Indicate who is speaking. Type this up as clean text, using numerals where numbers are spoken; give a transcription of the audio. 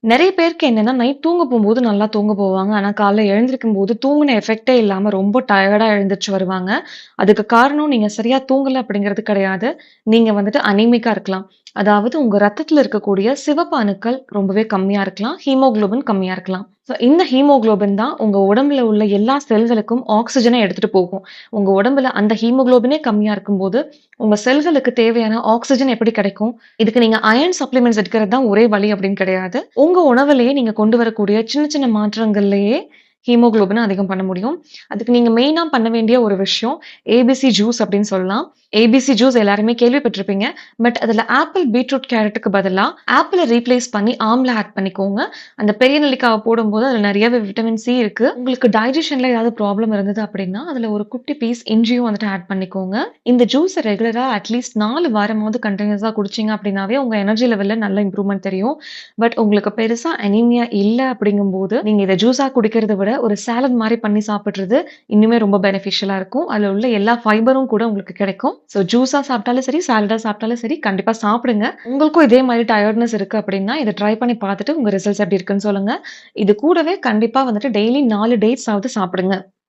Speaker 1: நெறைய பேருக்கு என்னன்னா, நைட் தூங்க போம்போது நல்லா தூங்க போவாங்க. ஆனா காலைல எழுந்திரிக்கும்போது தூங்குன எஃபெக்ட்டே இல்லாம ரொம்ப டயர்டா எழுந்திரிச்சு வருவாங்க. அதுக்கு காரணம் நீங்க சரியா தூங்கல அப்படிங்கிறது கிடையாது. நீங்க வந்துட்டு அனீமிக்கா இருக்கலாம். அதாவது உங்க ரத்தத்துல இருக்கக்கூடிய சிவப்பு அணுக்கள் ரொம்பவே கம்மியா இருக்கலாம். ஹீமோகுளோபின் கம்மியா இருக்கலாம். ஸோ இந்த ஹீமோகுளோபின் தான் உங்க உடம்புல உள்ள எல்லா செல்களுக்கும் ஆக்ஸிஜன எடுத்துட்டு போகும். உங்க உடம்புல அந்த ஹீமோகுளோபினே கம்மியா இருக்கும்போது, உங்க செல்களுக்கு தேவையான ஆக்ஸிஜன் எப்படி கிடைக்கும்? இதுக்கு நீங்க அயர்ன் சப்ளிமெண்ட்ஸ் எடுக்கிறது தான் ஒரே வழி அப்படின்னு கிடையாது. உங்க உணவுலயே நீங்க கொண்டு வரக்கூடிய சின்ன சின்ன மாற்றங்கள்லயே ஹீமோகுளோபின அதிகம் பண்ண முடியும். அதுக்கு நீங்க மெயினா பண்ண வேண்டிய ஒரு விஷயம் ஏபிசி ஜூஸ் அப்படின்னு சொல்லலாம். ஏபிசி ஜூஸ் எல்லாருமே கேள்விப்பட்டிருப்பீங்க. பட் அதுல ஆப்பிள், பீட்ரூட், கேரட்டுக்கு பதிலா ஆப்பிள ரீப்ளேஸ் பண்ணி ஆம்லா ஆட் பண்ணிக்கோங்க. அந்த பெரிய நெல்லிக்காவ போடும்போது அதுல நெறையவே விட்டமின் சி இருக்கு. உங்களுக்கு டைஜஷன்ல ஏதாவது ப்ராப்ளம் இருந்தது அப்படின்னா, அதுல ஒரு குட்டி பீஸ் இஞ்சியும் வந்துட்டு ஆட் பண்ணிக்கோங்க. இந்த ஜூஸ ரெகுலரா அட்லீஸ்ட் 4 வாரமாவது கன்டினியூஸா குடிச்சீங்க அப்படின்னாவே உங்க எனர்ஜி லெவல்ல நல்ல இம்ப்ரூவ்மென்ட் தெரியும். பட் உங்களுக்கு பெருசா அனீமியா இல்ல அப்படிங்கும்போது, நீங்க இத ஜூஸா குடிக்கிறத விட ஒரு சாலட் மாரி பண்ணி சாப்பிடுறது இன்னுமே ரொம்ப பெனிஃபிஷியலா இருக்கும். அதுல உள்ள எல்லா ஃபைபரும் கூட உங்களுக்கு கிடைக்கும். ஸோ ஜூஸா சாப்பிட்டாலும் சரி, சாலடா சாப்பிட்டாலும் சரி, கண்டிப்பா சாப்பிடுங்க. உங்களுக்கும் இதே மாரி டயர்ட்னஸ் இருக்கு அப்படின்னா, இத ட்ரை பண்ணி பார்த்துட்டு உங்க ரிசல்ட்ஸ் எப்படி இருக்குன்னு சொல்லுங்க. இது கூடவே கண்டிப்பா வந்துட்டு டெய்லி 4 டேட்ஸ் ஆவது சாப்பிடுங்க.